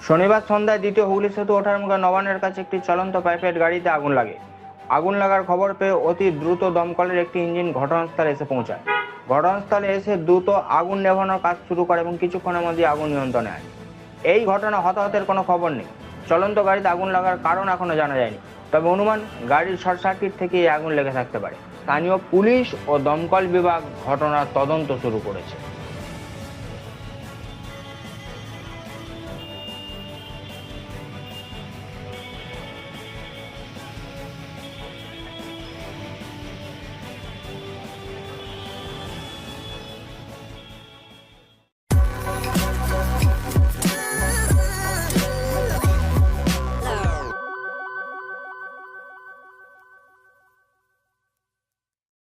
শনিবার সন্ধ্যায় দ্বিতীয় হুগলি সেতু ওঠার মুখে নবান্নের কাছে একটি চলন্ত প্রাইভেট গাড়িতে আগুন লাগে। আগুন লাগার খবর পেয়ে অতি দ্রুত দমকলের একটি ইঞ্জিন ঘটনাস্থলে এসে পৌঁছায়। ঘটনাস্থলে এসে দ্রুত আগুন নেভানোর কাজ শুরু করে এবং কিছুক্ষণের মধ্যে আগুন নিয়ন্ত্রণে আনে। এই ঘটনা হতাহতের কোনো খবর নেই। চলন্ত গাড়িতে আগুন লাগার কারণ এখনো জানা যায়নি, তবে অনুমান গাড়ির শর্ট সার্কিট থেকে এই আগুন লেগে থাকতে পারে। স্থানীয় পুলিশ ও দমকল বিভাগ ঘটনার তদন্ত শুরু করেছে।